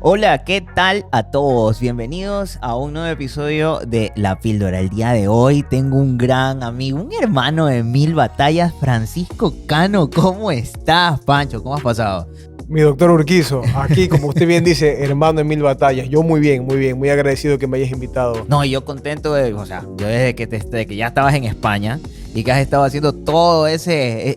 Hola, ¿qué tal a todos? Bienvenidos a un nuevo episodio de La Píldora. El día de hoy tengo un gran amigo, un hermano de mil batallas, Francisco Cano. ¿Cómo estás, Pancho? ¿Cómo has pasado? Mi doctor Urquizo, aquí como usted bien dice, hermano de mil batallas. Yo muy bien, muy agradecido que me hayas invitado. No, yo contento yo desde que ya estabas en España y que has estado haciendo todo ese,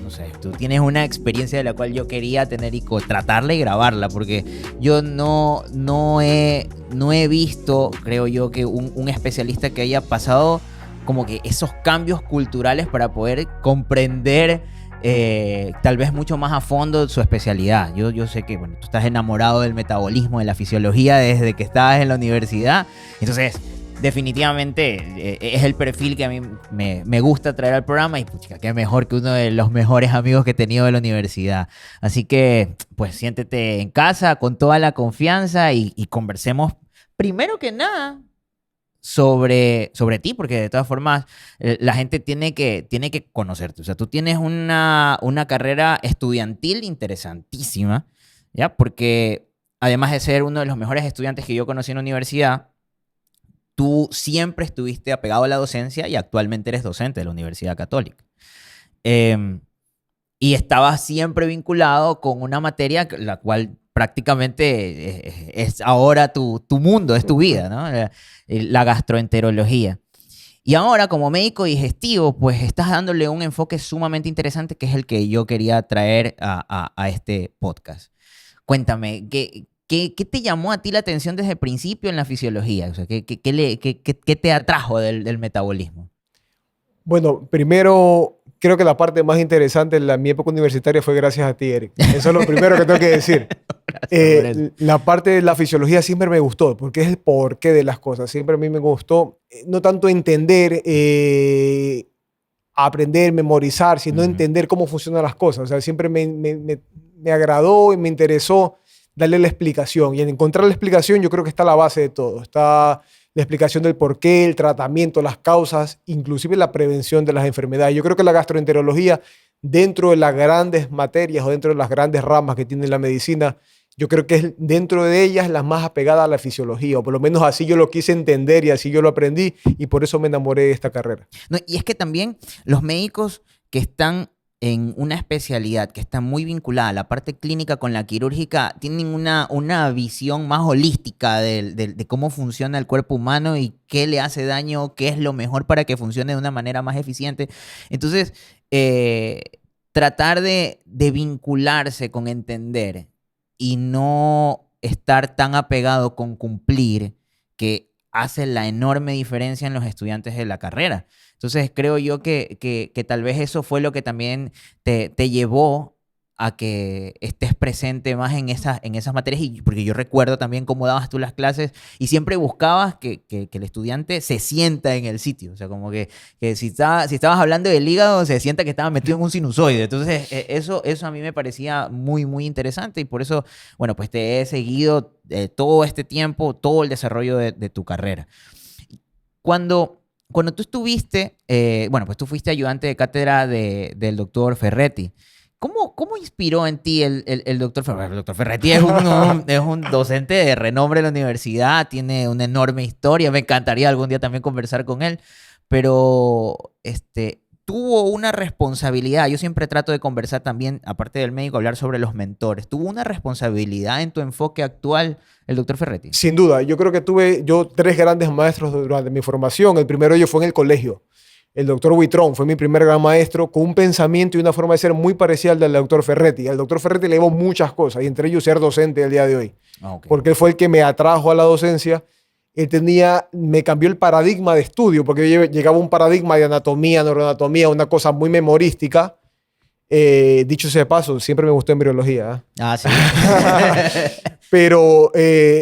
no sé, tú tienes una experiencia de la cual yo quería tener y tratarla y grabarla, porque yo no he visto, creo yo, que un especialista que haya pasado como que esos cambios culturales para poder comprender tal vez mucho más a fondo su especialidad. Yo sé que, bueno, tú estás enamorado del metabolismo, de la fisiología desde que estabas en la universidad. Entonces, definitivamente es el perfil que a mí me gusta traer al programa y, puchica, qué mejor que uno de los mejores amigos que he tenido de la universidad. Así que, pues, siéntete en casa con toda la confianza y conversemos primero que nada sobre ti, porque de todas formas la gente tiene que conocerte. O sea, tú tienes una carrera estudiantil interesantísima, ¿ya? Porque además de ser uno de los mejores estudiantes que yo conocí en la universidad, tú siempre estuviste apegado a la docencia y actualmente eres docente de la Universidad Católica. Y estabas siempre vinculado con una materia la cual prácticamente es ahora tu mundo, es tu vida, ¿no? La gastroenterología. Y ahora, como médico digestivo, pues estás dándole un enfoque sumamente interesante que es el que yo quería traer a este podcast. Cuéntame, ¿qué te llamó a ti la atención desde el principio en la fisiología? O sea, ¿qué te atrajo del metabolismo? Bueno, primero, creo que la parte más interesante de mi época universitaria fue gracias a ti, Eric. Eso es lo primero que tengo que decir. Gracias por eso. La parte de la fisiología siempre me gustó, porque es el porqué de las cosas. Siempre a mí me gustó, no tanto entender, aprender, memorizar, sino entender cómo funcionan las cosas. O sea, siempre me agradó y me interesó darle la explicación. Y en encontrar la explicación yo creo que está la base de todo. Está la explicación del porqué, el tratamiento, las causas, inclusive la prevención de las enfermedades. Yo creo que la gastroenterología, dentro de las grandes materias o dentro de las grandes ramas que tiene la medicina, yo creo que es dentro de ellas la más apegada a la fisiología, o por lo menos así yo lo quise entender y así yo lo aprendí y por eso me enamoré de esta carrera. No, y es que también los médicos que están en una especialidad que está muy vinculada a la parte clínica con la quirúrgica tienen una visión más holística de cómo funciona el cuerpo humano y qué le hace daño, qué es lo mejor para que funcione de una manera más eficiente. Entonces, tratar de vincularse con entender y no estar tan apegado con cumplir, que hace la enorme diferencia en los estudiantes de la carrera. Entonces creo yo que tal vez eso fue lo que también te llevó a que estés presente más en esas materias, y porque yo recuerdo también cómo dabas tú las clases y siempre buscabas que el estudiante se sienta en el sitio. O sea, como que si estabas hablando del hígado, se sienta que estaba metido en un sinusoide. Entonces eso a mí me parecía muy interesante y por eso, bueno, pues te he seguido todo este tiempo, todo el desarrollo de tu carrera. Cuando tú estuviste, bueno, pues tú fuiste ayudante de cátedra del doctor Ferretti. ¿Cómo inspiró en ti el doctor Ferretti? El doctor Ferretti es un docente de renombre en la universidad, tiene una enorme historia, me encantaría algún día también conversar con él, pero tuvo una responsabilidad. Yo siempre trato de conversar también, aparte del médico, hablar sobre los mentores. ¿Tuvo una responsabilidad en tu enfoque actual el doctor Ferretti? Sin duda, yo creo que tuve tres grandes maestros durante mi formación. El primero de ellos fue en el colegio. El doctor Huitrón fue mi primer gran maestro con un pensamiento y una forma de ser muy parecida al del doctor Ferretti. Al doctor Ferretti le llevó muchas cosas y entre ellos ser docente el día de hoy. Okay. Porque él fue el que me atrajo a la docencia. Me cambió el paradigma de estudio porque yo llegaba a un paradigma de anatomía, neuroanatomía, una cosa muy memorística. Dicho sea de paso, siempre me gustó embriología. Sí. Pero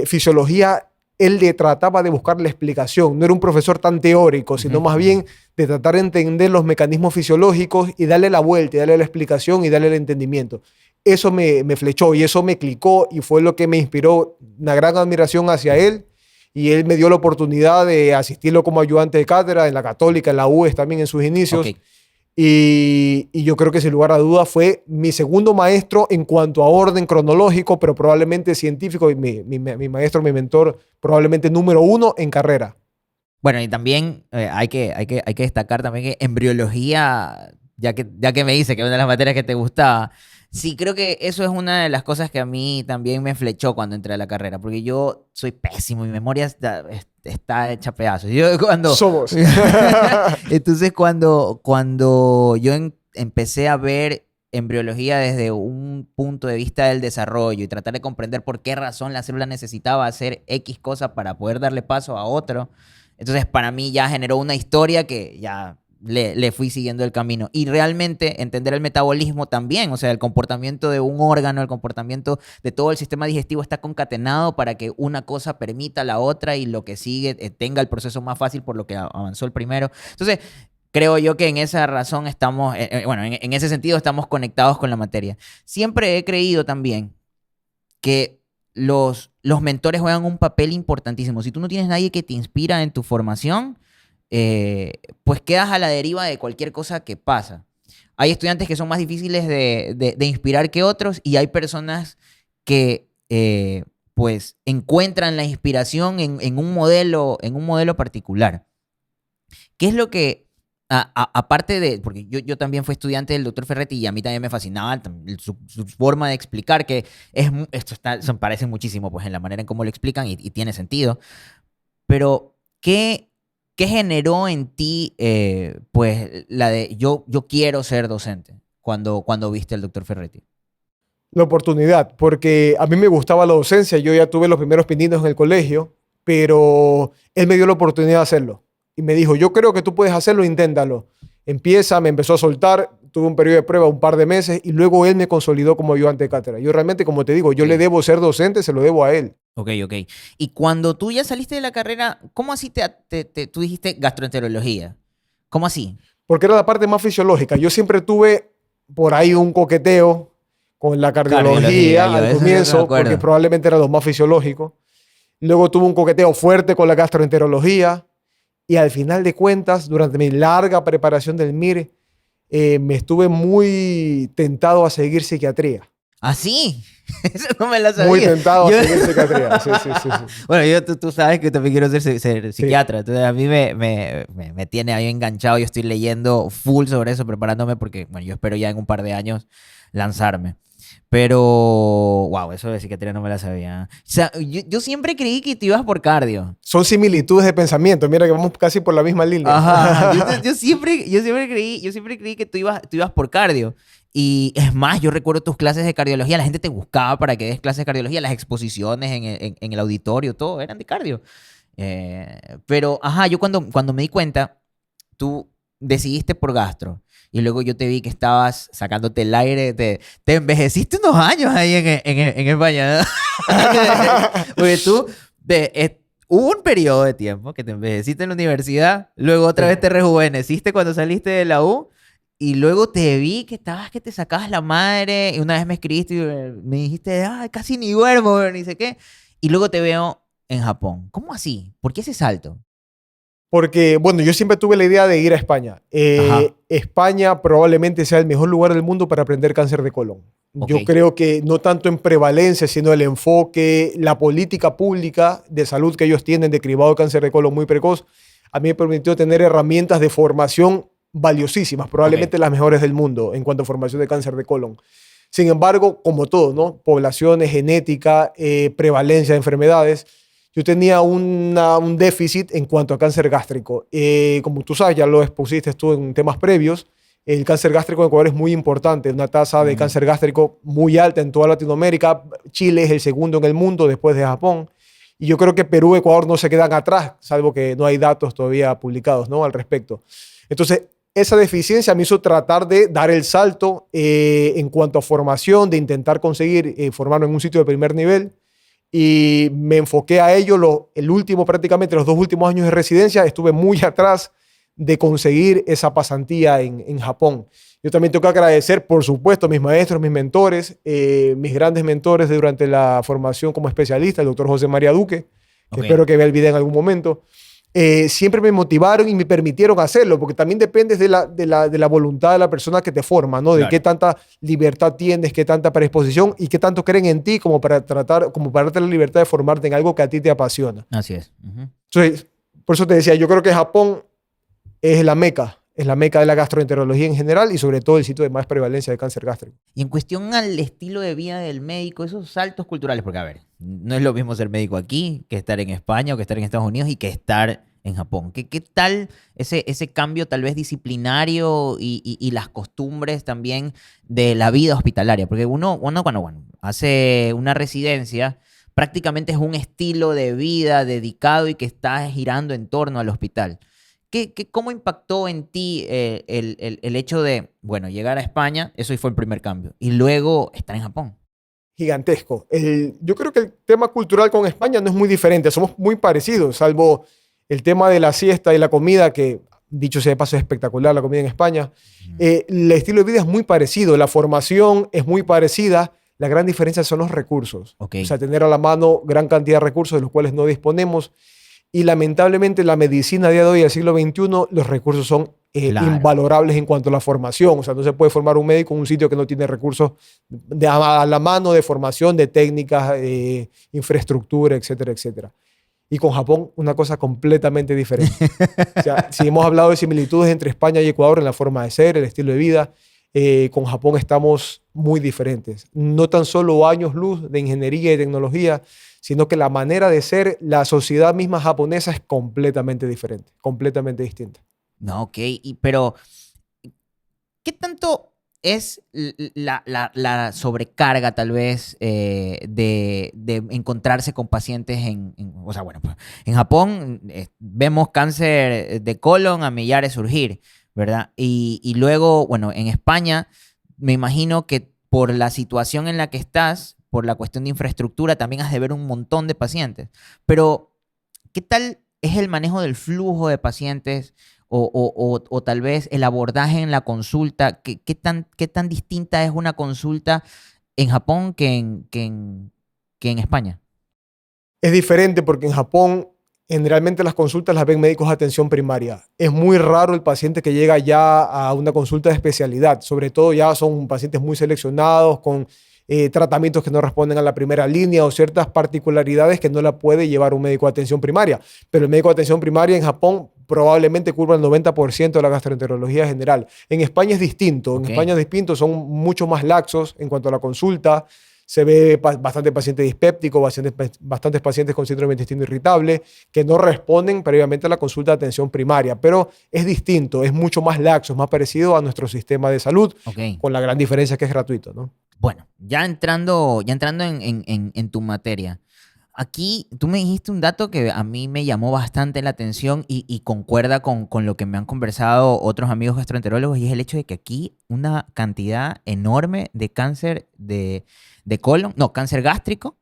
fisiología, él le trataba de buscar la explicación. No era un profesor tan teórico, sino más bien de tratar de entender los mecanismos fisiológicos y darle la vuelta, y darle la explicación y darle el entendimiento. Eso me flechó y eso me clicó y fue lo que me inspiró una gran admiración hacia él. Y él me dio la oportunidad de asistirlo como ayudante de cátedra en la Católica, en la UES también en sus inicios. Okay. Y yo creo que sin lugar a dudas fue mi segundo maestro en cuanto a orden cronológico, pero probablemente científico, y mi maestro, mi mentor, probablemente número uno en carrera. Bueno, y también hay que destacar también que embriología, ya que me dice que es una de las materias que te gustaba, sí, creo que eso es una de las cosas que a mí también me flechó cuando entré a la carrera, porque yo soy pésimo, mi memoria está hecha pedazos. Yo cuando... Somos. Entonces, cuando yo empecé a ver embriología desde un punto de vista del desarrollo y tratar de comprender por qué razón la célula necesitaba hacer X cosa para poder darle paso a otro, entonces para mí ya generó una historia que ya le fui siguiendo el camino. Y realmente entender el metabolismo también, o sea, el comportamiento de un órgano, el comportamiento de todo el sistema digestivo está concatenado para que una cosa permita a la otra y lo que sigue tenga el proceso más fácil por lo que avanzó el primero. Entonces, creo yo que en esa razón estamos, bueno, en ese sentido estamos conectados con la materia. Siempre he creído también que los mentores juegan un papel importantísimo. Si tú no tienes nadie que te inspira en tu formación, pues quedas a la deriva de cualquier cosa que pasa. Hay estudiantes que son más difíciles de inspirar que otros y hay personas que pues encuentran la inspiración en un modelo particular. ¿Qué es lo que, aparte de, porque yo también fui estudiante del doctor Ferretti y a mí también me fascinaba su forma de explicar, que se parece muchísimo pues, en la manera en cómo lo explican y tiene sentido, pero ¿qué generó en ti pues la de yo quiero ser docente cuando viste al doctor Ferretti? La oportunidad, porque a mí me gustaba la docencia, yo ya tuve los primeros pininos en el colegio, pero él me dio la oportunidad de hacerlo. Y me dijo, yo creo que tú puedes hacerlo, inténtalo. Empieza, me empezó a soltar, tuve un periodo de prueba, un par de meses, y luego él me consolidó como ayudante de cátedra. Yo realmente, como te digo, yo le debo ser docente, se lo debo a él. Ok. Y cuando tú ya saliste de la carrera, ¿cómo así tú dijiste gastroenterología? ¿Cómo así? Porque era la parte más fisiológica. Yo siempre tuve por ahí un coqueteo con la cardiología Yo, al eso yo me comienzo, acuerdo. porque probablemente era lo más fisiológico. Luego tuve un coqueteo fuerte con la gastroenterología y al final de cuentas, durante mi larga preparación del MIR, me estuve muy tentado a seguir psiquiatría. ¿Ah, sí? Eso no me la sabía. Muy tentado a seguir psiquiatría. Sí, sí, sí, sí. Bueno, tú sabes que yo también quiero ser Sí. psiquiatra. Entonces a mí me tiene ahí enganchado. Yo estoy leyendo full sobre eso, preparándome porque, bueno, yo espero ya en un par de años lanzarme. Pero, wow, eso de psiquiatría no me la sabía. O sea, yo siempre creí que te ibas por cardio. Son similitudes de pensamiento. Mira que vamos casi por la misma línea. Ajá. Yo siempre creí que tú ibas por cardio. Y es más, yo recuerdo tus clases de cardiología, la gente te buscaba para que des clases de cardiología, las exposiciones en el auditorio, todo eran de cardio. Pero, ajá, yo cuando me di cuenta, tú decidiste por gastro. Y luego yo te vi que estabas sacándote el aire, te envejeciste unos años ahí en España, ¿no? Porque hubo un periodo de tiempo que te envejeciste en la universidad, luego otra vez te rejuveneciste cuando saliste de la U, y luego te vi que te sacabas la madre, y una vez me escribiste y me dijiste, casi ni duermo, ni sé qué, y luego te veo en Japón. ¿Cómo así? ¿Por qué ese salto? Porque, bueno, yo siempre tuve la idea de ir a España. España probablemente sea el mejor lugar del mundo para aprender cáncer de colon. Ok. Yo creo que no tanto en prevalencia, sino el enfoque, la política pública de salud que ellos tienen de cribado de cáncer de colon muy precoz, a mí me permitió tener herramientas de formación valiosísimas, probablemente las mejores del mundo en cuanto a formación de cáncer de colon. Sin embargo, como todo, ¿no? Poblaciones, genética, prevalencia de enfermedades. Yo tenía un déficit en cuanto a cáncer gástrico. Como tú sabes, ya lo expusiste tú en temas previos, el cáncer gástrico en Ecuador es muy importante, una tasa de cáncer gástrico muy alta en toda Latinoamérica. Chile es el segundo en el mundo después de Japón. Y yo creo que Perú y Ecuador no se quedan atrás, salvo que no hay datos todavía publicados, ¿no?, al respecto. Entonces, esa deficiencia me hizo tratar de dar el salto en cuanto a formación, de intentar conseguir formarme en un sitio de primer nivel. Y me enfoqué a ello prácticamente los 2 últimos años de residencia. Estuve muy atrás de conseguir esa pasantía en Japón. Yo también tengo que agradecer, por supuesto, a mis maestros, mis mentores, mis grandes mentores durante la formación como especialista, el doctor José María Duque, que espero que vea el video en algún momento. siempre me motivaron y me permitieron hacerlo, porque también depende de la voluntad de la persona que te forma, ¿no? De Claro. qué tanta libertad tienes, qué tanta predisposición y qué tanto creen en ti como para darte la libertad de formarte en algo que a ti te apasiona. Así es. Ujú. Entonces, por eso te decía, yo creo que Japón es la meca de la gastroenterología en general y sobre todo el sitio de más prevalencia de cáncer gástrico. Y en cuestión al estilo de vida del médico, esos saltos culturales, porque a ver, no es lo mismo ser médico aquí que estar en España o que estar en Estados Unidos y que estar en Japón. ¿Qué tal ese cambio tal vez disciplinario y las costumbres también de la vida hospitalaria? Porque uno cuando hace una residencia, prácticamente es un estilo de vida dedicado y que está girando en torno al hospital. ¿Cómo impactó en ti el hecho de, bueno, llegar a España? Eso fue el primer cambio. Y luego estar en Japón. Gigantesco. Yo creo que el tema cultural con España no es muy diferente, somos muy parecidos, salvo el tema de la siesta y la comida, que dicho sea de paso es espectacular la comida en España. El estilo de vida es muy parecido, la formación es muy parecida, la gran diferencia son los recursos. Ok. O sea, tener a la mano gran cantidad de recursos de los cuales no disponemos. Y lamentablemente la medicina a día de hoy, del siglo XXI, los recursos son Claro. invalorables en cuanto a la formación. O sea, no se puede formar un médico en un sitio que no tiene recursos a la mano de formación, de técnicas, infraestructura, etcétera, etcétera. Y con Japón, una cosa completamente diferente. O sea, si hemos hablado de similitudes entre España y Ecuador en la forma de ser, el estilo de vida, con Japón estamos muy diferentes. No tan solo años luz de ingeniería y tecnología, sino que la manera de ser, la sociedad misma japonesa es completamente diferente, completamente distinta. No, ok. Pero, ¿qué tanto es la sobrecarga tal vez de encontrarse con pacientes o sea, bueno, pues, en Japón vemos cáncer de colon a millares surgir, ¿verdad? Y luego, bueno, en España me imagino que por la situación en la que estás, por la cuestión de infraestructura, también has de ver un montón de pacientes. Pero, ¿qué tal es el manejo del flujo de pacientes o tal vez el abordaje en la consulta? ¿Qué tan distinta es una consulta en Japón que en España? Es diferente porque en Japón generalmente las consultas las ven médicos de atención primaria. Es muy raro el paciente que llega ya a una consulta de especialidad. Sobre todo ya son pacientes muy seleccionados con tratamientos que no responden a la primera línea o ciertas particularidades que no la puede llevar un médico de atención primaria. Pero el médico de atención primaria en Japón probablemente cubra el 90% de la gastroenterología general. En España es distinto. Ok. En España es distinto. Son mucho más laxos en cuanto a la consulta. Se ve bastante paciente dispéptico, bastantes pacientes con síndrome de intestino irritable que no responden previamente a la consulta de atención primaria, pero es distinto, es mucho más laxo, es más parecido a nuestro sistema de salud, Ok. con la gran diferencia que es gratuito, ¿no? Bueno, ya entrando en tu materia. Aquí tú me dijiste un dato que a mí me llamó bastante la atención y concuerda con lo que me han conversado otros amigos gastroenterólogos, y es el hecho de que aquí una cantidad enorme de cáncer de colon, no, cáncer gástrico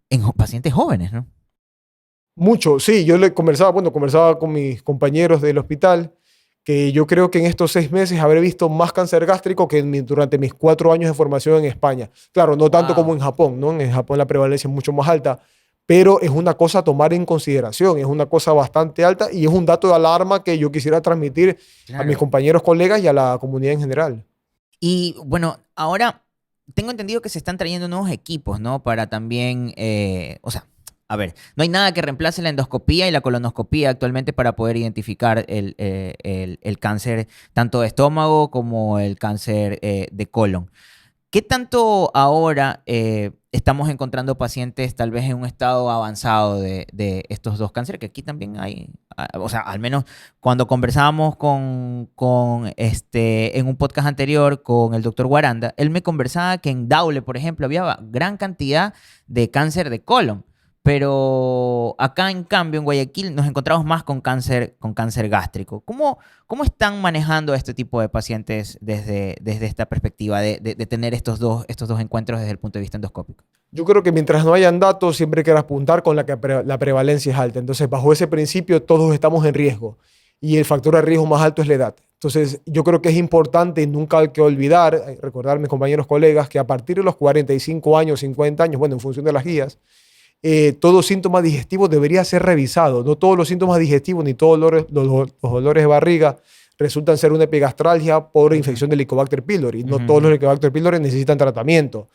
en pacientes jóvenes, ¿no? Mucho, sí, yo conversaba con mis compañeros del hospital, que yo creo que en estos 6 meses habré visto más cáncer gástrico que durante mis 4 años de formación en España. Claro, no tanto como Wow. en Japón, ¿no? En Japón la prevalencia es mucho más alta, pero es una cosa a tomar en consideración, es una cosa bastante alta y es un dato de alarma que yo quisiera transmitir a mis Claro. compañeros, colegas y a la comunidad en general. Y bueno, ahora tengo entendido que se están trayendo nuevos equipos, ¿no? Para también, o sea, a ver, no hay nada que reemplace la endoscopía y la colonoscopía actualmente para poder identificar el cáncer tanto de estómago como el cáncer de colon. ¿Qué tanto ahora estamos encontrando pacientes tal vez en un estado avanzado de estos dos cánceres? Que aquí también hay, o sea, al menos cuando conversábamos en un podcast anterior con el doctor Guaranda, él me conversaba que en Daule, por ejemplo, había gran cantidad de cáncer de colon. Pero acá, en cambio, en Guayaquil, nos encontramos más con cáncer gástrico. ¿Cómo están manejando este tipo de pacientes desde esta perspectiva de tener estos dos encuentros desde el punto de vista endoscópico? Yo creo que mientras no hayan datos, siempre hay que apuntar con la prevalencia es alta. Entonces, bajo ese principio, todos estamos en riesgo y el factor de riesgo más alto es la edad. Entonces, yo creo que es importante, nunca hay que olvidar, recordar a mis compañeros, colegas, que a partir de los 45 años, 50 años, bueno, en función de las guías, todo síntoma digestivo debería ser revisado. No todos los síntomas digestivos ni todos los dolores de barriga resultan ser una epigastralgia por infección de Helicobacter pylori. No todos los Helicobacter pylori necesitan tratamiento.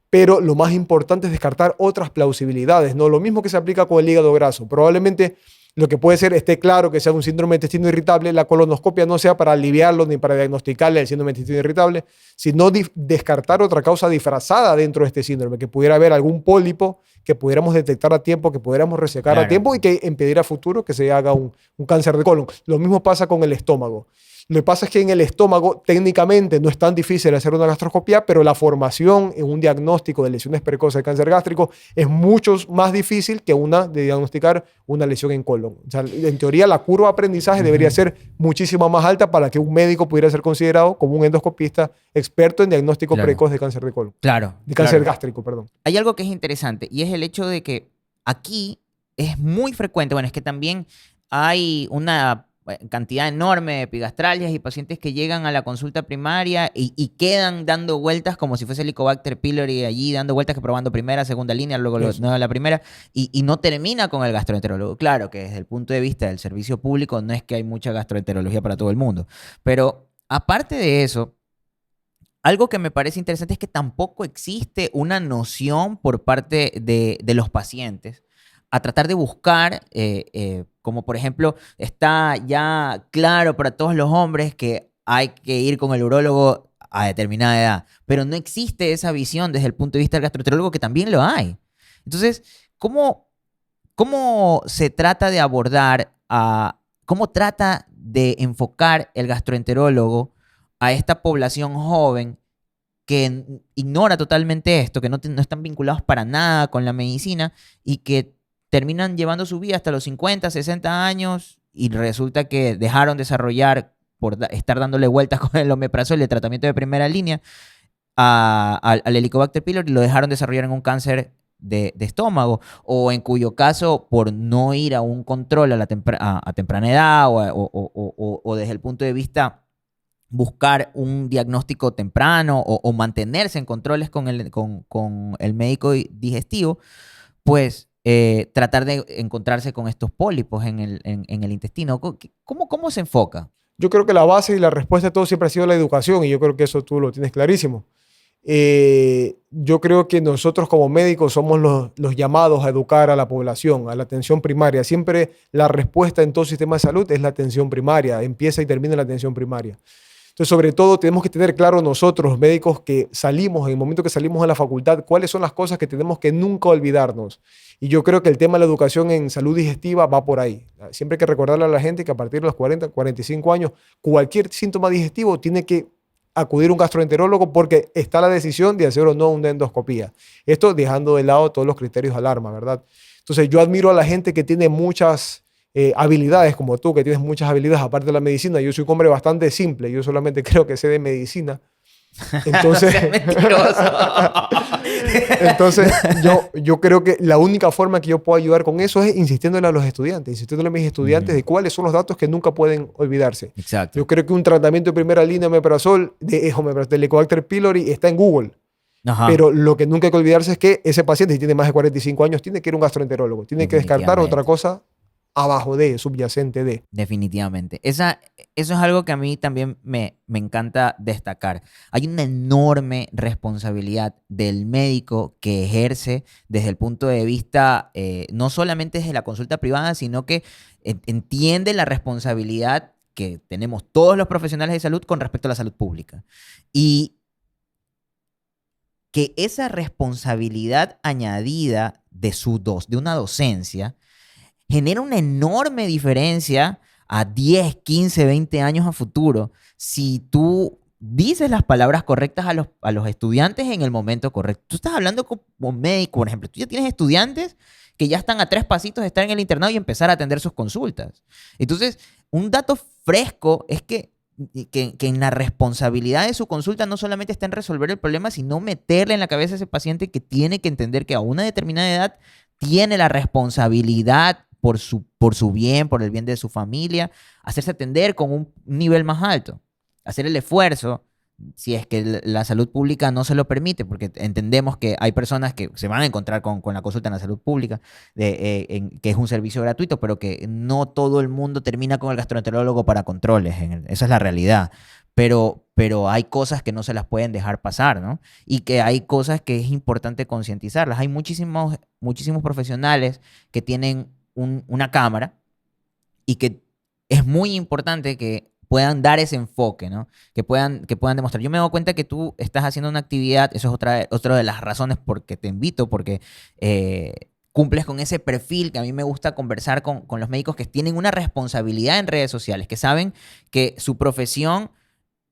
Pero lo más importante es descartar otras plausibilidades, ¿no? Lo mismo que se aplica con el hígado graso. Probablemente lo que puede ser esté claro que sea un síndrome de intestino irritable, la colonoscopia no sea para aliviarlo ni para diagnosticarle el síndrome de intestino irritable, sino descartar otra causa disfrazada dentro de este síndrome, que pudiera haber algún pólipo que pudiéramos detectar a tiempo, que pudiéramos resecar a tiempo y que impedirá a futuro que se haga un cáncer de colon. Lo mismo pasa con el estómago. Lo que pasa es que en el estómago técnicamente no es tan difícil hacer una gastroscopia, pero la formación en un diagnóstico de lesiones precoces de cáncer gástrico es mucho más difícil que de diagnosticar una lesión en colon. O sea, en teoría la curva de aprendizaje debería ser muchísimo más alta para que un médico pudiera ser considerado como un endoscopista experto en diagnóstico precoz de cáncer de colon. De cáncer gástrico, perdón. Hay algo que es interesante y es el hecho de que aquí es muy frecuente, bueno, es que también hay una cantidad enorme de epigastralgias y pacientes que llegan a la consulta primaria y quedan dando vueltas como si fuese Helicobacter pylori allí, dando vueltas que probando primera, segunda línea, luego no la primera, y no termina con el gastroenterólogo. Claro que desde el punto de vista del servicio público no es que hay mucha gastroenterología para todo el mundo, pero aparte de eso, algo que me parece interesante es que tampoco existe una noción por parte de los pacientes a tratar de buscar, como por ejemplo, está ya claro para todos los hombres que hay que ir con el urólogo a determinada edad, pero no existe esa visión desde el punto de vista del gastroenterólogo, que también lo hay. Entonces, ¿cómo se trata de abordar, cómo trata de enfocar el gastroenterólogo a esta población joven que ignora totalmente esto, que no están vinculados para nada con la medicina y que terminan llevando su vida hasta los 50, 60 años y resulta que dejaron desarrollar por estar dándole vueltas con el omeprazol, el tratamiento de primera línea, al Helicobacter pylori, lo dejaron desarrollar en un cáncer de estómago, o en cuyo caso, por no ir a un control a temprana edad o desde el punto de vista buscar un diagnóstico temprano o mantenerse en controles con el médico digestivo, pues tratar de encontrarse con estos pólipos en el intestino. ¿Cómo se enfoca? Yo creo que la base y la respuesta de todo siempre ha sido la educación, y yo creo que eso tú lo tienes clarísimo. Yo creo que nosotros como médicos somos los llamados a educar a la población, a la atención primaria. Siempre la respuesta en todo sistema de salud es la atención primaria, empieza y termina en la atención primaria. Entonces, sobre todo, tenemos que tener claro nosotros, los médicos que salimos, en el momento que salimos a la facultad, cuáles son las cosas que tenemos que nunca olvidarnos. Y yo creo que el tema de la educación en salud digestiva va por ahí. Siempre hay que recordarle a la gente que a partir de los 40, 45 años, cualquier síntoma digestivo tiene que acudir a un gastroenterólogo porque está la decisión de hacer o no una endoscopía. Esto dejando de lado todos los criterios de alarma, ¿verdad? Entonces, yo admiro a la gente que tiene muchas habilidades, como tú, que tienes muchas habilidades aparte de la medicina. Yo soy un hombre bastante simple, yo solamente creo que sé de medicina. Entonces, entonces yo creo que la única forma que yo puedo ayudar con eso es insistiéndole a los estudiantes, insistiéndole a mis estudiantes de cuáles son los datos que nunca pueden olvidarse. Exacto. Yo creo que un tratamiento de primera línea de omeprazol, de Helicobacter pylori, está en Google. Ajá. Pero lo que nunca hay que olvidarse es que ese paciente, si tiene más de 45 años, tiene que ir a un gastroenterólogo, tiene que descartar otra cosa abajo subyacente de. Definitivamente. Eso es algo que a mí también me encanta destacar. Hay una enorme responsabilidad del médico que ejerce desde el punto de vista, no solamente desde la consulta privada, sino que entiende la responsabilidad que tenemos todos los profesionales de salud con respecto a la salud pública. Y que esa responsabilidad añadida de una docencia genera una enorme diferencia a 10, 15, 20 años a futuro si tú dices las palabras correctas a los estudiantes en el momento correcto. Tú estás hablando como médico, por ejemplo. Tú ya tienes estudiantes que ya están a 3 pasitos de estar en el internado y empezar a atender sus consultas. Entonces, un dato fresco es que en la responsabilidad de su consulta no solamente está en resolver el problema, sino meterle en la cabeza a ese paciente que tiene que entender que a una determinada edad tiene la responsabilidad por su bien, por el bien de su familia, hacerse atender con un nivel más alto, hacer el esfuerzo si es que la salud pública no se lo permite, porque entendemos que hay personas que se van a encontrar con la consulta en la salud pública, que es un servicio gratuito, pero que no todo el mundo termina con el gastroenterólogo para controles. Esa es la realidad. Pero hay cosas que no se las pueden dejar pasar, ¿no? Y que hay cosas que es importante concientizarlas. Hay muchísimos profesionales que tienen una cámara y que es muy importante que puedan dar ese enfoque, ¿no? Que puedan demostrar. Yo me doy cuenta que tú estás haciendo una actividad, eso es otra de las razones por que te invito, porque cumples con ese perfil que a mí me gusta conversar con los médicos que tienen una responsabilidad en redes sociales, que saben que su profesión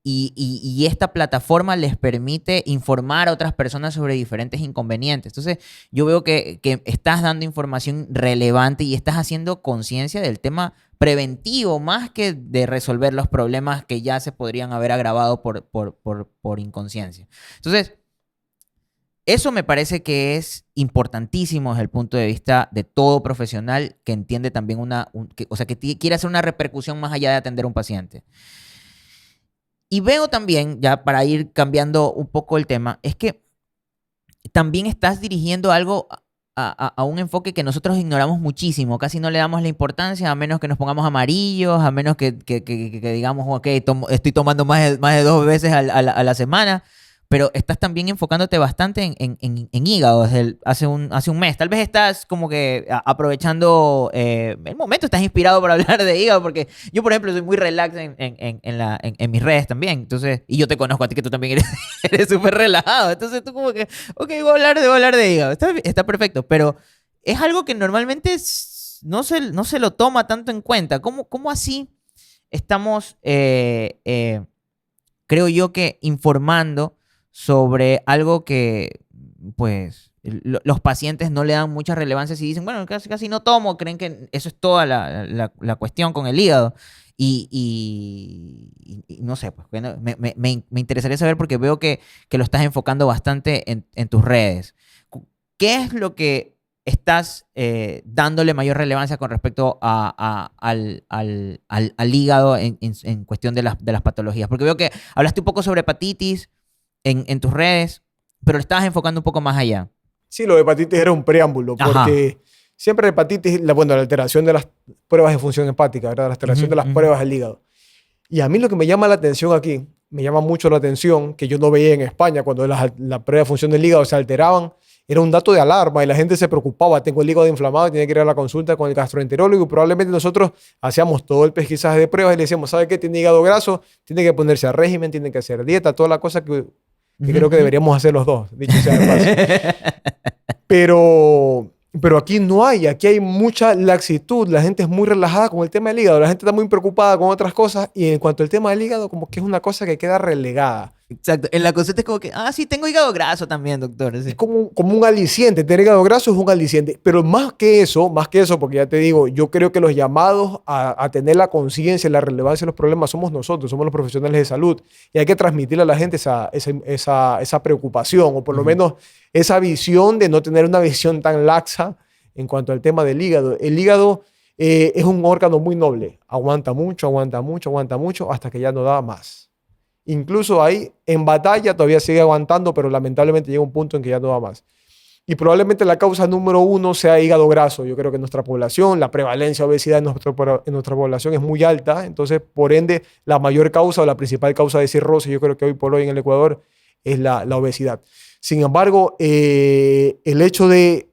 y esta plataforma les permite informar a otras personas sobre diferentes inconvenientes. Entonces, yo veo que estás dando información relevante y estás haciendo conciencia del tema preventivo, más que de resolver los problemas que ya se podrían haber agravado por inconsciencia. Entonces, eso me parece que es importantísimo desde el punto de vista de todo profesional que entiende también o sea, que quiere hacer una repercusión más allá de atender a un paciente. Y veo también, ya para ir cambiando un poco el tema, es que también estás dirigiendo algo a un enfoque que nosotros ignoramos muchísimo, casi no le damos la importancia, a menos que nos pongamos amarillos, a menos que digamos, ok, estoy tomando más de 2 veces a la semana, pero estás también enfocándote bastante en hígado desde hace un mes. Tal vez estás como que aprovechando el momento, estás inspirado para hablar de hígado, porque yo, por ejemplo, soy muy relax en mis redes también. Entonces, y yo te conozco a ti que tú también eres súper relajado. Entonces tú como que, ok, voy a hablar de hígado. Está perfecto, pero es algo que normalmente no se lo toma tanto en cuenta. ¿Cómo así estamos, creo yo, que informando sobre algo que, pues, los pacientes no le dan mucha relevancia si dicen, bueno, casi no tomo, creen que eso es toda la cuestión con el hígado. Y no sé, pues bueno, me interesaría saber porque veo que lo estás enfocando bastante en tus redes. ¿Qué es lo que estás dándole mayor relevancia con respecto al hígado en cuestión de las patologías? Porque veo que hablaste un poco sobre hepatitis en tus redes, pero lo estabas enfocando un poco más allá. Sí, lo de hepatitis era un preámbulo, Ajá. porque siempre la hepatitis, la alteración de las pruebas de función hepática, ¿verdad? La alteración de las pruebas del hígado. Y a mí lo que me llama la atención aquí, me llama mucho la atención, que yo no veía en España cuando la prueba de función del hígado se alteraban, era un dato de alarma y la gente se preocupaba, tengo el hígado inflamado, tiene que ir a la consulta con el gastroenterólogo y probablemente nosotros hacíamos todo el pesquisaje de pruebas y le decíamos, ¿sabe qué? Tiene hígado graso, tiene que ponerse a régimen, tiene que hacer dieta, toda la cosa que creo que deberíamos hacer los dos, dicho sea de paso. Pero aquí no hay, aquí hay mucha laxitud, la gente es muy relajada con el tema del hígado, la gente está muy preocupada con otras cosas y en cuanto al tema del hígado como que es una cosa que queda relegada. Exacto, en la consulta es como que, sí, tengo hígado graso también, doctor. Sí. Es como un aliciente, tener hígado graso es un aliciente, pero más que eso, porque ya te digo, yo creo que los llamados a tener la conciencia y la relevancia de los problemas somos nosotros, somos los profesionales de salud y hay que transmitirle a la gente esa preocupación o por lo menos esa visión de no tener una visión tan laxa en cuanto al tema del hígado. El hígado es un órgano muy noble, aguanta mucho hasta que ya no da más. Incluso ahí en batalla todavía sigue aguantando, pero lamentablemente llega un punto en que ya no da más. Y probablemente la causa número 1 sea hígado graso. Yo creo que en nuestra población, la prevalencia de obesidad en nuestra población es muy alta. Entonces, por ende, la mayor causa o la principal causa de cirrosis, yo creo que hoy por hoy en el Ecuador, es la obesidad. Sin embargo, el hecho de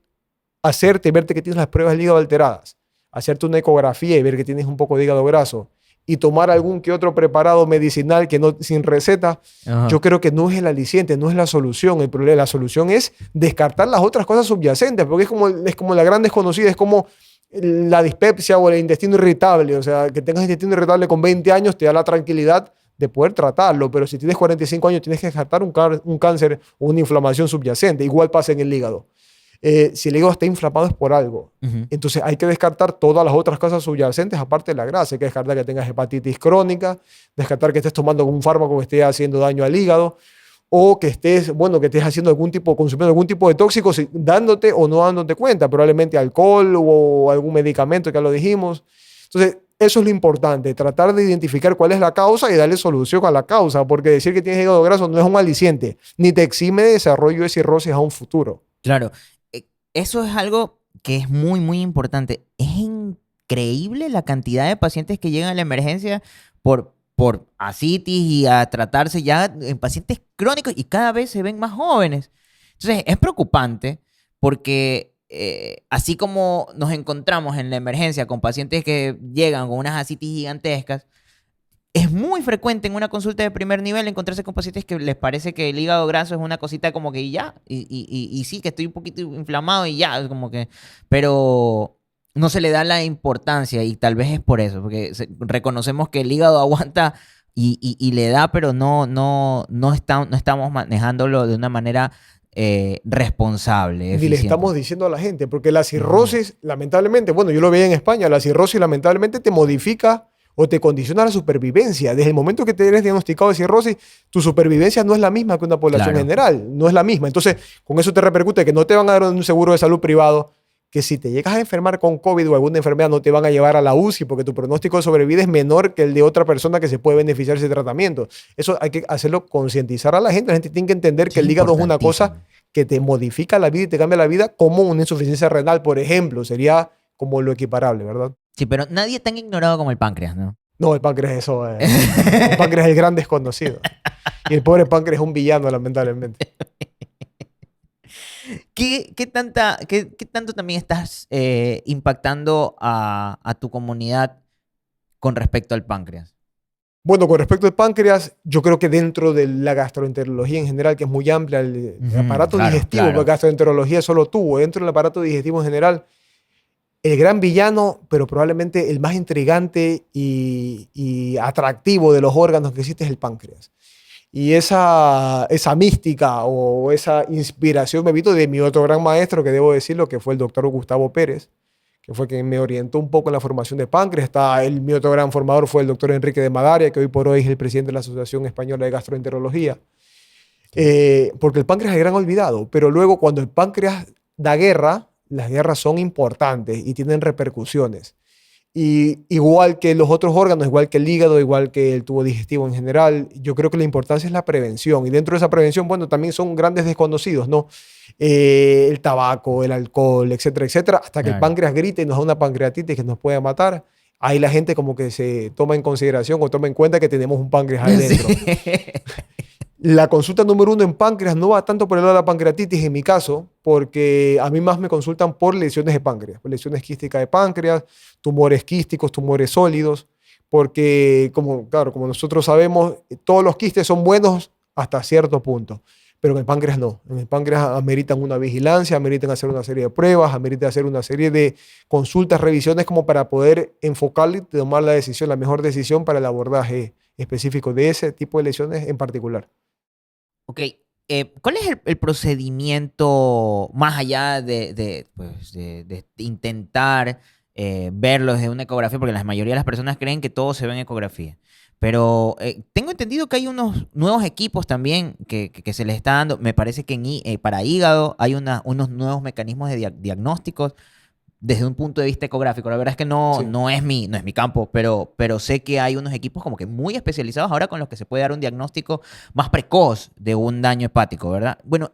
verte que tienes las pruebas del hígado alteradas, hacerte una ecografía y ver que tienes un poco de hígado graso, y tomar algún que otro preparado medicinal que no, sin receta, yo creo que no es el aliciente, no es la solución. El problema, la solución es descartar las otras cosas subyacentes, porque es como la gran desconocida, es como la dispepsia o el intestino irritable. O sea, que tengas intestino irritable con 20 años te da la tranquilidad de poder tratarlo, pero si tienes 45 años tienes que descartar un cáncer o una inflamación subyacente. Igual pasa en el hígado. Si el hígado está inflamado es por algo. Entonces hay que descartar todas las otras cosas subyacentes aparte de la grasa. Hay que descartar que tengas hepatitis crónica, descartar que estés tomando algún fármaco que esté haciendo daño al hígado o que estés haciendo consumiendo algún tipo de tóxicos dándote o no dándote cuenta, probablemente alcohol o algún medicamento, que ya lo dijimos. Entonces Eso es lo importante, tratar de identificar cuál es la causa y darle solución a la causa, porque decir que tienes hígado graso no es un aliciente, ni te exime de desarrollo de cirrosis a un futuro. Claro, eso es algo que es muy, muy importante. Es increíble la cantidad de pacientes que llegan a la emergencia por ascitis y a tratarse ya en pacientes crónicos y cada vez se ven más jóvenes. Entonces, es preocupante porque así como nos encontramos en la emergencia con pacientes que llegan con unas ascitis gigantescas, es muy frecuente en una consulta de primer nivel encontrarse con pacientes que les parece que el hígado graso es una cosita como que ya, y sí, que estoy un poquito inflamado y ya, como que, pero no se le da la importancia y tal vez es por eso, porque reconocemos que el hígado aguanta y le da, pero no estamos manejándolo de una manera responsable, Ni le eficiente. estamos diciendo a la gente, porque la cirrosis, lamentablemente, bueno, yo lo veía en España, la cirrosis lamentablemente te modifica o te condiciona la supervivencia. Desde el momento que te eres diagnosticado de cirrosis, tu supervivencia no es la misma que una población Claro. general, no es la misma. Entonces, con eso te repercute que no te van a dar un seguro de salud privado, que si te llegas a enfermar con COVID o alguna enfermedad no te van a llevar a la UCI porque tu pronóstico de sobrevida es menor que el de otra persona que se puede beneficiar de ese tratamiento. Eso hay que hacerlo, concientizar a la gente. La gente tiene que entender que Sí, el hígado es una cosa importantísimo. que te modifica la vida y te cambia la vida, como una insuficiencia renal, por ejemplo. Sería como lo equiparable, ¿verdad? Sí, pero nadie tan ignorado como el páncreas, ¿no? No, el páncreas eso. El páncreas es el gran desconocido. Y el pobre páncreas es un villano, lamentablemente. ¿Qué tanto también estás impactando a tu comunidad con respecto al páncreas? Bueno, con respecto al páncreas, yo creo que dentro de la gastroenterología en general, que es muy amplia, el aparato Claro, digestivo, claro. porque gastroenterología es solo tubo, dentro del aparato digestivo en general, el gran villano, pero probablemente el más intrigante y atractivo de los órganos que existe es el páncreas. Y esa mística o esa inspiración me vino de mi otro gran maestro, que debo decirlo, que fue el doctor Gustavo Pérez, que fue quien me orientó un poco en la formación de páncreas. Mi otro gran formador fue el doctor Enrique de Madaria, que hoy por hoy es el presidente de la Asociación Española de Gastroenterología. Porque el páncreas es el gran olvidado, pero luego cuando el páncreas da guerra, las guerras son importantes y tienen repercusiones. Y igual que los otros órganos, igual que el hígado, igual que el tubo digestivo en general, yo creo que la importancia es la prevención. Y dentro de esa prevención, bueno, también son grandes desconocidos, ¿no? El tabaco, el alcohol, etcétera, etcétera, hasta que el Claro. páncreas grite y nos da una pancreatitis que nos puede matar. Ahí la gente como que se toma en consideración o toma en cuenta que tenemos un páncreas ahí dentro. Sí. La consulta número 1 en páncreas no va tanto por el lado de la pancreatitis en mi caso, porque a mí más me consultan por lesiones de páncreas, por lesiones quísticas de páncreas, tumores quísticos, tumores sólidos, porque claro, como nosotros sabemos, todos los quistes son buenos hasta cierto punto, pero en el páncreas no. En el páncreas ameritan una vigilancia, ameritan hacer una serie de pruebas, ameritan hacer una serie de consultas, revisiones como para poder enfocarle y tomar la decisión, la mejor decisión para el abordaje específico de ese tipo de lesiones en particular. Ok, ¿cuál es el procedimiento más allá pues, de intentar verlo desde una ecografía? Porque la mayoría de las personas creen que todo se ve en ecografía. Pero tengo entendido que hay unos nuevos equipos también que se les está dando. Me parece que para hígado hay unos nuevos mecanismos de diagnósticos desde un punto de vista ecográfico. La verdad es que Sí. no es mi campo, pero sé que hay unos equipos como que muy especializados ahora con los que se puede dar un diagnóstico más precoz de un daño hepático, ¿verdad? Bueno,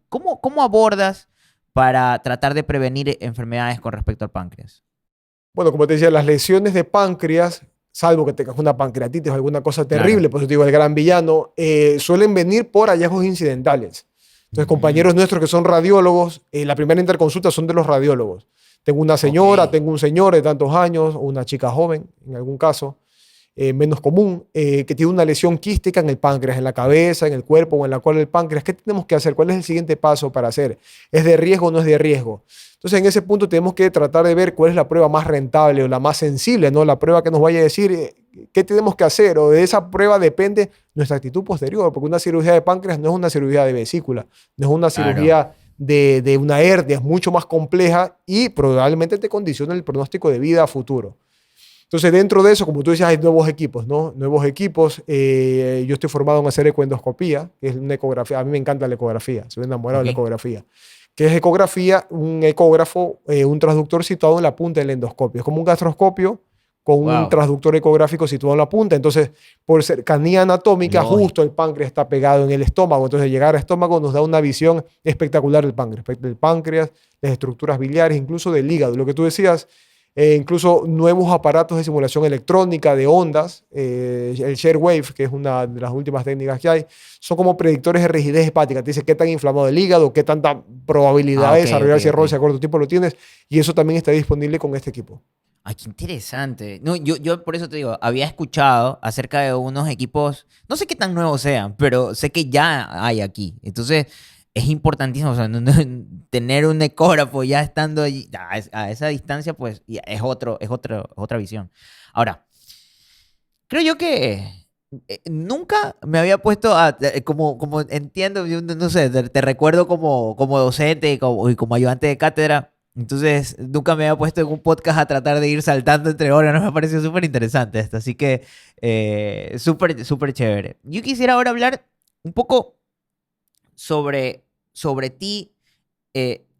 ¿cómo abordas para tratar de prevenir enfermedades con respecto al páncreas? Bueno, como te decía, las lesiones de páncreas, salvo que tengas una pancreatitis o alguna cosa Claro. terrible, por eso te digo el gran villano, suelen venir por hallazgos incidentales. Entonces, Ujú. compañeros nuestros que son radiólogos, la primera interconsulta son de los radiólogos. Tengo una señora, Ok. tengo un señor de tantos años, o una chica joven, en algún caso, menos común, que tiene una lesión quística en el páncreas, en la cabeza, en el cuerpo o en la cola del páncreas. ¿Qué tenemos que hacer? ¿Cuál es el siguiente paso para hacer? ¿Es de riesgo o no es de riesgo? Entonces, en ese punto tenemos que tratar de ver cuál es la prueba más rentable o la más sensible, ¿no? La prueba que nos vaya a decir qué tenemos que hacer, o de esa prueba depende nuestra actitud posterior, porque una cirugía de páncreas no es una cirugía de vesícula, no es una Claro. cirugía de una hernia, es mucho más compleja y probablemente te condiciona el pronóstico de vida a futuro. Entonces, dentro de eso, como tú decías, hay nuevos equipos, ¿no? Nuevos equipos. Yo estoy formado en hacer ecoendoscopía, que es una ecografía. A mí me encanta la ecografía, soy enamorado de la Ok. ecografía. ¿Qué es ecografía? Un ecógrafo, un transductor situado en la punta del endoscopio. Es como un gastroscopio con un Wow. transductor ecográfico situado en la punta. Entonces, por cercanía anatómica, Lógico. justo el páncreas está pegado en el estómago. Entonces, llegar al estómago nos da una visión espectacular del páncreas, las estructuras biliares, incluso del hígado. Lo que tú decías, incluso nuevos aparatos de simulación electrónica de ondas, el ShareWave, que es una de las últimas técnicas que hay, son como predictores de rigidez hepática. Te dice qué tan inflamado el hígado, qué tanta probabilidad Ah, de ok, ok, desarrollar cirrosis ok. a corto tiempo lo tienes. Y eso también está disponible con este equipo. Ay, qué interesante. No, yo por eso te digo, había escuchado acerca de unos equipos, no sé qué tan nuevos sean, pero sé que ya hay aquí. Entonces, es importantísimo, o sea, tener un ecógrafo ya estando allí, a esa distancia, pues ya otra visión. Ahora, creo yo que nunca me había puesto como entiendo, yo no sé, te recuerdo como docente y como ayudante de cátedra. Entonces, nunca me había puesto en un podcast a tratar de ir saltando entre órganos. Me ha parecido súper interesante esto. Así que, súper chévere. Yo quisiera ahora hablar un poco sobre ti.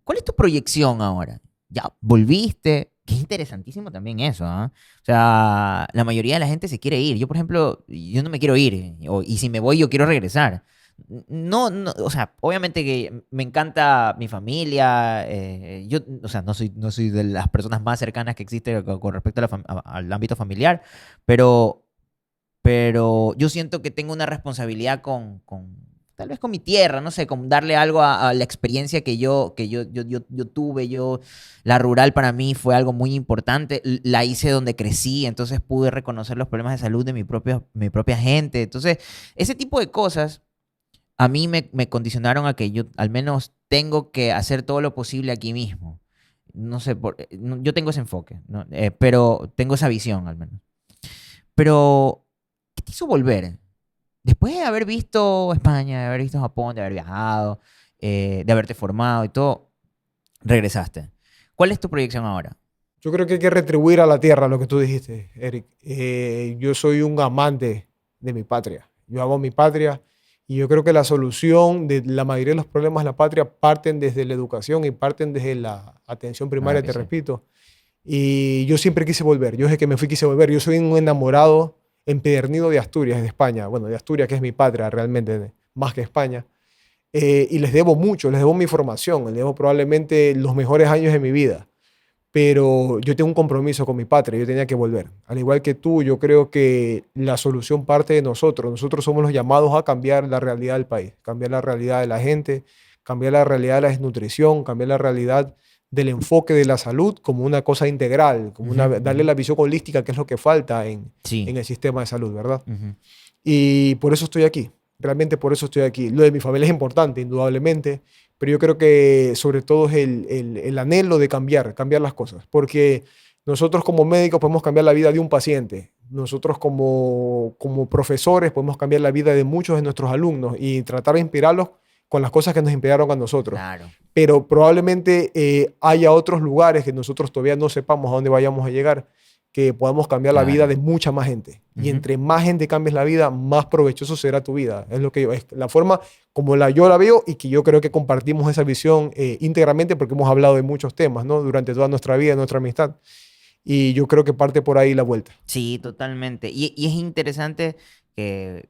¿Cuál es tu proyección ahora? Ya volviste, que es interesantísimo también eso, ¿ah? O sea, la mayoría de la gente se quiere ir. Yo, por ejemplo, yo no me quiero ir, y si me voy, yo quiero regresar. No, no, o sea, obviamente que me encanta mi familia, yo, o sea, no soy de las personas más cercanas que existe con respecto al ámbito familiar, pero yo siento que tengo una responsabilidad tal vez con mi tierra, no sé, con darle algo a la experiencia que yo tuve. La rural para mí fue algo muy importante, la hice donde crecí, entonces pude reconocer los problemas de salud de mi propia gente. Entonces, ese tipo de cosas a mí me condicionaron a que yo al menos tengo que hacer todo lo posible aquí mismo. No sé, yo tengo ese enfoque, ¿no? Pero tengo esa visión al menos. Pero, ¿qué te hizo volver? Después de haber visto España, de haber visto Japón, de haber viajado, de haberte formado y todo, regresaste. ¿Cuál es tu proyección ahora? Yo creo que hay que retribuir a la tierra lo que tú dijiste, Eric. Yo soy un amante de mi patria. Yo amo mi patria y yo creo que la solución de la mayoría de los problemas de la patria parten desde la educación y parten desde la atención Claro primaria, que te sí. repito. Y yo siempre quise volver. Yo desde que me fui quise volver. Yo soy un enamorado empedernido de Asturias, de España. Bueno, de Asturias, que es mi patria realmente, más que España. Y les debo mucho, les debo mi formación, les debo probablemente los mejores años de mi vida, pero yo tengo un compromiso con mi patria, yo tenía que volver. Al igual que tú, yo creo que la solución parte de nosotros. Nosotros somos los llamados a cambiar la realidad del país, cambiar la realidad de la gente, cambiar la realidad de la desnutrición, cambiar la realidad del enfoque de la salud como una cosa integral, como Ujú, darle ujú. la visión holística, que es lo que falta Sí. en el sistema de salud, ¿verdad? Ujú. Y por eso estoy aquí. Realmente por eso estoy aquí. Lo de mi familia es importante, indudablemente, pero yo creo que sobre todo es el anhelo de cambiar las cosas. Porque nosotros como médicos podemos cambiar la vida de un paciente. Nosotros como profesores podemos cambiar la vida de muchos de nuestros alumnos y tratar de inspirarlos con las cosas que nos inspiraron a nosotros. Claro. Pero probablemente haya otros lugares que nosotros todavía no sepamos a dónde vayamos a llegar, que podamos cambiar la vida Claro. de mucha más gente. Y Ujú. entre más gente cambies la vida, más provechoso será tu vida. Es lo que es la forma como yo la veo y que yo creo que compartimos esa visión íntegramente porque hemos hablado de muchos temas, ¿no? Durante toda nuestra vida, nuestra amistad. Y yo creo que parte por ahí la vuelta. Sí, totalmente. Y es interesante que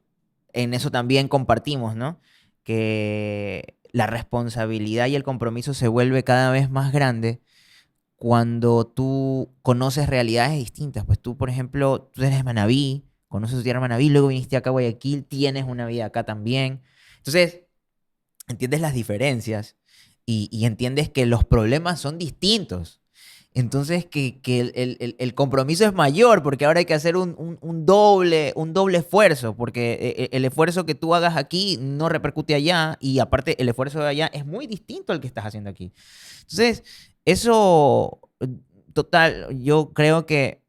en eso también compartimos, ¿no? Que la responsabilidad y el compromiso se vuelve cada vez más grande cuando tú conoces realidades distintas. Pues tú, por ejemplo, tú eres de Manabí, conoces tu tierra Manabí, luego viniste acá a Guayaquil, tienes una vida acá también. Entonces, entiendes las diferencias y entiendes que los problemas son distintos. Entonces, que el compromiso es mayor porque ahora hay que hacer un doble esfuerzo, porque el esfuerzo que tú hagas aquí no repercute allá y aparte el esfuerzo de allá es muy distinto al que estás haciendo aquí. Entonces, eso, total, yo creo que,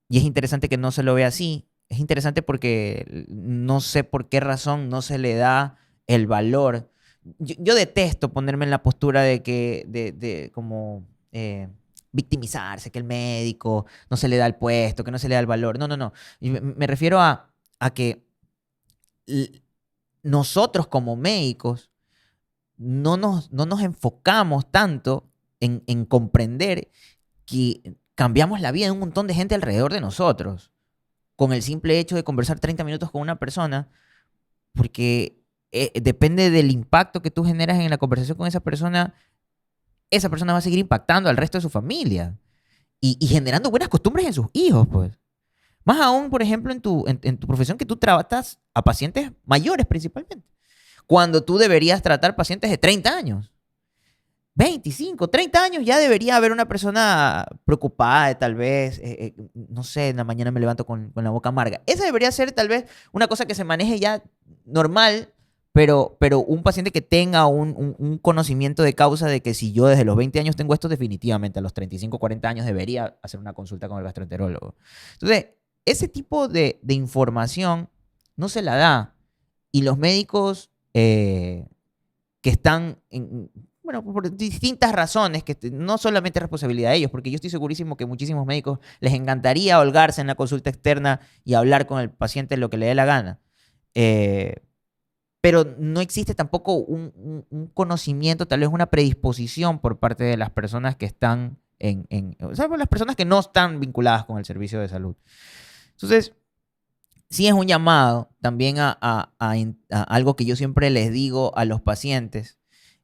y es interesante que no se lo vea así, es interesante porque no sé por qué razón no se le da el valor. Yo detesto ponerme en la postura de que, de como victimizarse, que el médico no se le da el puesto, que no se le da el valor. No, no, no. Y me refiero a que l- nosotros como médicos no nos enfocamos tanto en comprender que cambiamos la vida de un montón de gente alrededor de nosotros con el simple hecho de conversar 30 minutos con una persona, porque depende del impacto que tú generas en la conversación con esa persona va a seguir impactando al resto de su familia y generando buenas costumbres en sus hijos, pues. Más aún, por ejemplo, en tu profesión, que tú tratas a pacientes mayores principalmente, cuando tú deberías tratar pacientes de 30 años. 25, 30 años ya debería haber una persona preocupada, tal vez, no sé, en la mañana me levanto con la boca amarga. Esa debería ser tal vez una cosa que se maneje ya normal, pero un paciente que tenga un conocimiento de causa de que si yo desde los 20 años tengo esto, definitivamente a los 35, 40 años debería hacer una consulta con el gastroenterólogo. Entonces, ese tipo de información no se la da. Y los médicos que están bueno, por distintas razones, que no solamente es responsabilidad de ellos, porque yo estoy segurísimo que muchísimos médicos les encantaría holgarse en la consulta externa y hablar con el paciente lo que le dé la gana. Pero no existe tampoco un conocimiento, tal vez una predisposición por parte de las personas que están o sea, por las personas que no están vinculadas con el servicio de salud. Entonces, sí es un llamado también a algo que yo siempre les digo a los pacientes.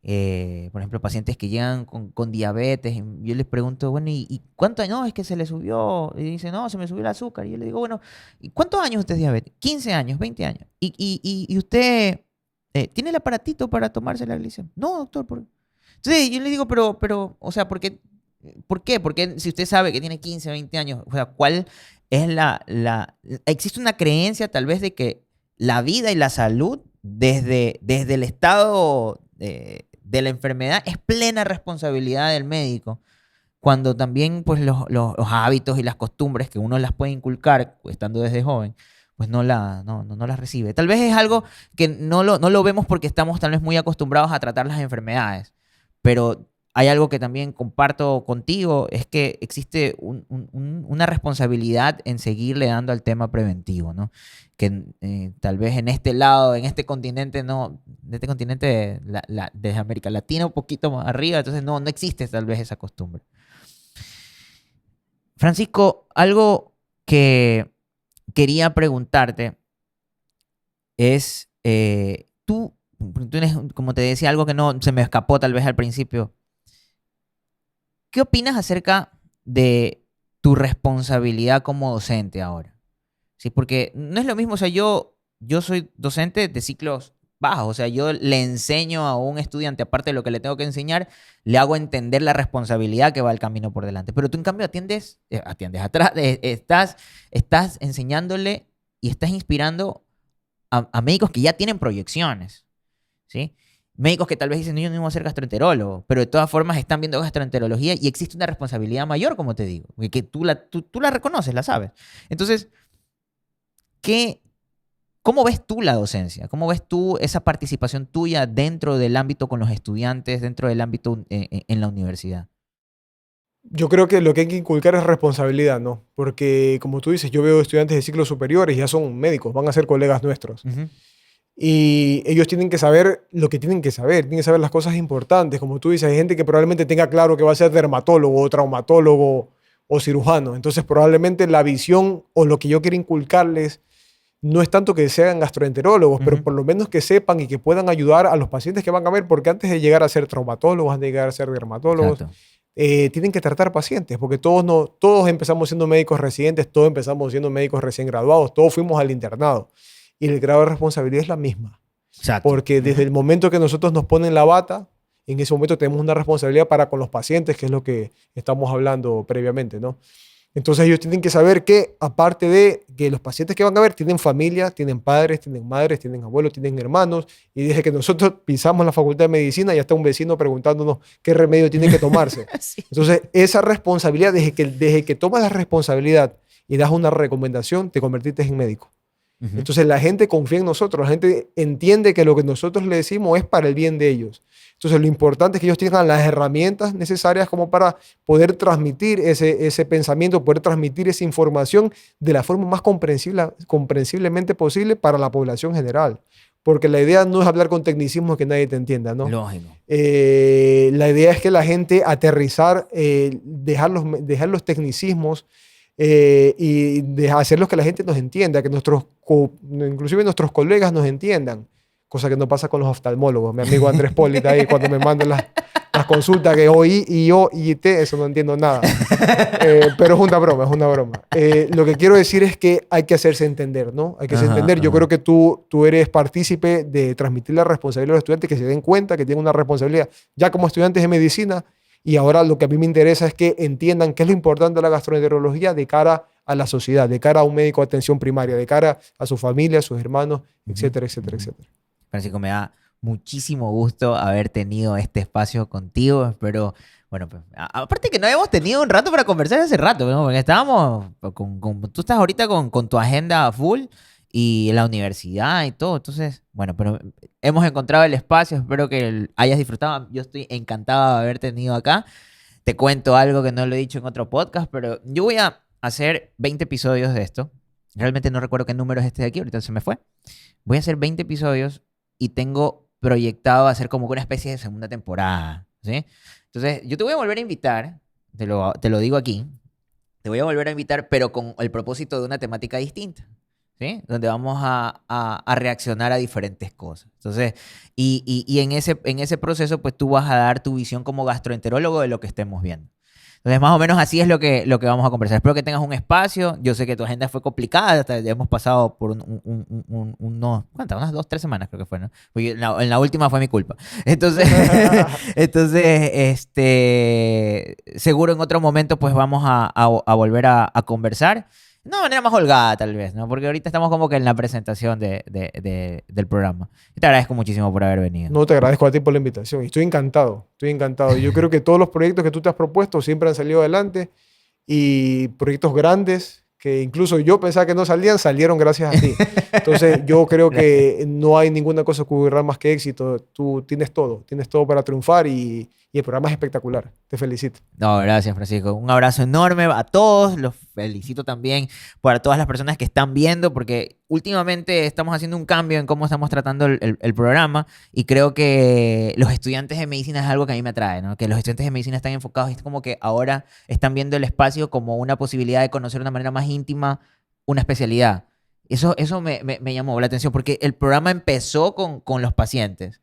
Por ejemplo, pacientes que llegan con diabetes, y yo les pregunto, bueno, ¿y cuánto? No, es que se le subió, y dice, no, se me subió el azúcar. Y yo le digo, bueno, ¿y cuántos años usted es diabético? 15 años, 20 años. ¿Y usted tiene el aparatito para tomarse la glicemia? No, doctor. Entonces yo le digo, pero, o sea, ¿por qué? Porque si usted sabe que tiene 15, 20 años, o sea, ¿cuál es existe una creencia tal vez de que la vida y la salud desde el estado de la enfermedad es plena responsabilidad del médico, cuando también pues los hábitos y las costumbres que uno las puede inculcar estando desde joven, pues no las recibe. Tal vez es algo que no lo vemos porque estamos tal vez muy acostumbrados a tratar las enfermedades, pero hay algo que también comparto contigo, es que existe una responsabilidad en seguirle dando al tema preventivo, ¿no? Que tal vez en este lado, en este continente, desde América Latina un poquito más arriba, entonces no existe tal vez esa costumbre. Francisco, algo que quería preguntarte es, tú eres, como te decía, algo que no se me escapó tal vez al principio. ¿Qué opinas acerca de tu responsabilidad como docente ahora? ¿Sí? Porque no es lo mismo, o sea, yo soy docente de ciclos bajos, o sea, yo le enseño a un estudiante, aparte de lo que le tengo que enseñar, le hago entender la responsabilidad que va el camino por delante. Pero tú, en cambio, atiendes atrás, estás enseñándole y estás inspirando a médicos que ya tienen proyecciones, ¿sí? Médicos que tal vez dicen, no, yo no voy a ser gastroenterólogo, pero de todas formas están viendo gastroenterología y existe una responsabilidad mayor, como te digo, que tú la reconoces, la sabes. Entonces, ¿cómo ves tú la docencia? ¿Cómo ves tú esa participación tuya dentro del ámbito con los estudiantes, dentro del ámbito en la universidad? Yo creo que lo que hay que inculcar es responsabilidad, ¿no? Porque, como tú dices, yo veo estudiantes de ciclos superiores, ya son médicos, van a ser colegas nuestros. Uh-huh. Y ellos tienen que saber lo que tienen que saber las cosas importantes. Como tú dices, hay gente que probablemente tenga claro que va a ser dermatólogo o traumatólogo o cirujano. Entonces, probablemente la visión o lo que yo quiero inculcarles no es tanto que sean gastroenterólogos, pero por lo menos que sepan y que puedan ayudar a los pacientes que van a ver, porque antes de llegar a ser traumatólogos, antes de llegar a ser dermatólogos, tienen que tratar pacientes, porque todos empezamos siendo médicos residentes, todos empezamos siendo médicos recién graduados, todos fuimos al internado. Y el grado de responsabilidad es la misma. Exacto. Porque desde el momento que nosotros nos ponen la bata, en ese momento tenemos una responsabilidad para con los pacientes, que es lo que estamos hablando previamente, ¿no? Entonces ellos tienen que saber que, aparte de que los pacientes que van a ver tienen familia, tienen padres, tienen madres, tienen abuelos, tienen hermanos, y desde que nosotros pisamos la facultad de medicina ya está un vecino preguntándonos qué remedio tiene que tomarse. Sí. Entonces esa responsabilidad, desde que tomas la responsabilidad y das una recomendación, te convertiste en médico. Uh-huh. Entonces la gente confía en nosotros, la gente entiende que lo que nosotros le decimos es para el bien de ellos. Entonces lo importante es que ellos tengan las herramientas necesarias como para poder transmitir ese pensamiento, poder transmitir esa información de la forma más comprensiblemente posible para la población general. porque la idea no es hablar con tecnicismos que nadie te entienda, ¿no? Lógico. La idea es que la gente aterrizar, dejar los tecnicismos y hacerlos que la gente nos entienda, que inclusive nuestros colegas nos entiendan, cosa que no pasa con los oftalmólogos. Mi amigo Andrés Polita ahí cuando me mandan las consultas que oí y yo y te, eso no entiendo nada. Pero es una broma, es una broma. Lo que quiero decir es que hay que hacerse entender, ¿no? Hay que hacerse entender. Yo creo que tú eres partícipe de transmitir la responsabilidad a los estudiantes, que se den cuenta que tienen una responsabilidad ya como estudiantes de medicina. Y ahora lo que a mí me interesa es que entiendan qué es lo importante de la gastroenterología de cara a la sociedad, de cara a un médico de atención primaria, de cara a su familia, a sus hermanos, etcétera, etcétera, etcétera. Francisco, me da muchísimo gusto haber tenido este espacio contigo. Espero, bueno, pues, aparte que no habíamos tenido un rato para conversar hace rato, ¿no? Porque estábamos, tú estás ahorita con tu agenda full y la universidad y todo. Entonces, bueno, pero hemos encontrado el espacio. Espero que hayas disfrutado. Yo estoy encantado de haber tenido acá. Te cuento algo que no lo he dicho en otro podcast, pero yo voy a hacer 20 episodios de esto. Realmente no recuerdo qué número es este de aquí, ahorita se me fue. Voy a hacer 20 episodios y tengo proyectado hacer como una especie de segunda temporada, ¿sí? Entonces, yo te voy a volver a invitar, te lo digo aquí, te voy a volver a invitar, pero con el propósito de una temática distinta, ¿sí? Donde vamos a reaccionar a diferentes cosas. Entonces, y en ese proceso, pues tú vas a dar tu visión como gastroenterólogo de lo que estemos viendo. Entonces, más o menos así es lo que vamos a conversar. Espero que tengas un espacio. Yo sé que tu agenda fue complicada. Hasta ya hemos pasado por unas 2-3 semanas creo que fue, ¿no? Porque en la última fue mi culpa. Entonces, seguro en otro momento pues vamos a volver a conversar. De una manera más holgada, tal vez, ¿no? Porque ahorita estamos como que en la presentación del programa. Y te agradezco muchísimo por haber venido. No, te agradezco a ti por la invitación. Y estoy encantado, estoy encantado. Yo creo que todos los proyectos que tú te has propuesto siempre han salido adelante. Y proyectos grandes que incluso yo pensaba que no salieron gracias a ti. Entonces, yo creo que no hay ninguna cosa que ocurra más que éxito. Tú tienes todo para triunfar y el programa es espectacular. Te felicito. No, gracias, Francisco. Un abrazo enorme a todos. Los felicito también por todas las personas que están viendo, porque últimamente estamos haciendo un cambio en cómo estamos tratando el programa y creo que los estudiantes de medicina es algo que a mí me atrae, ¿no? Que los estudiantes de medicina están enfocados y es como que ahora están viendo el espacio como una posibilidad de conocer de una manera más íntima una especialidad. Eso me llamó la atención porque el programa empezó con los pacientes,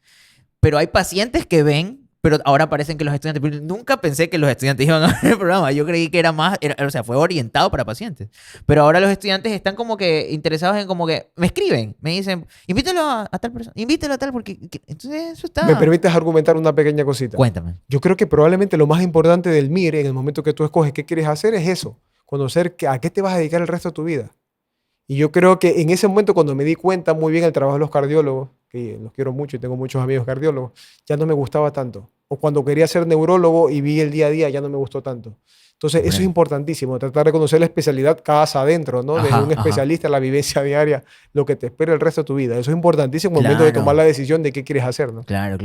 pero hay pacientes que ven, pero ahora parecen que los estudiantes, pero nunca pensé que los estudiantes iban a ver el programa, yo creí que era más, o sea, fue orientado para pacientes, pero ahora los estudiantes están como que interesados en como que, me escriben, me dicen, invítalo a tal persona, invítalo a tal, porque entonces eso está... ¿Me permites argumentar una pequeña cosita? Cuéntame. Yo creo que probablemente lo más importante del MIR en el momento que tú escoges qué quieres hacer es eso, conocer a qué te vas a dedicar el resto de tu vida. Y yo creo que en ese momento cuando me di cuenta muy bien el trabajo de los cardiólogos, que los quiero mucho y tengo muchos amigos cardiólogos, ya no me gustaba tanto. O cuando quería ser neurólogo y vi el día a día, ya no me gustó tanto. Entonces, eso es importantísimo, tratar de conocer la especialidad casa adentro, ¿no? Desde un especialista, la vivencia diaria, lo que te espera el resto de tu vida. Eso es importantísimo en el momento de tomar la decisión de qué quieres hacer, ¿no? Claro.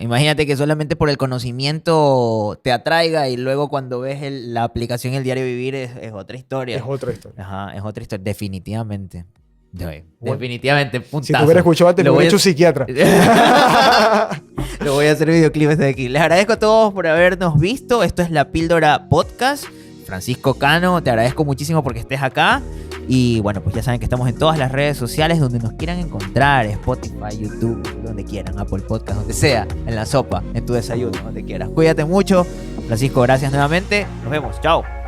Imagínate que solamente por el conocimiento te atraiga y luego cuando ves la aplicación El Diario Vivir es otra historia. Es otra historia. Ajá, es otra historia, definitivamente. Definitivamente, puntazo. Si te hubiera escuchado antes, lo hubiera hecho psiquiatra. Lo voy a hacer videoclip desde aquí. Les agradezco a todos por habernos visto. Esto es La Píldora Podcast. Francisco Cano, te agradezco muchísimo porque estés acá. Y bueno, pues ya saben que estamos en todas las redes sociales donde nos quieran encontrar. Spotify, YouTube, donde quieran. Apple Podcast, donde sea. En la sopa, en tu desayuno, donde quieras. Cuídate mucho. Francisco, gracias nuevamente. Nos vemos. Chao.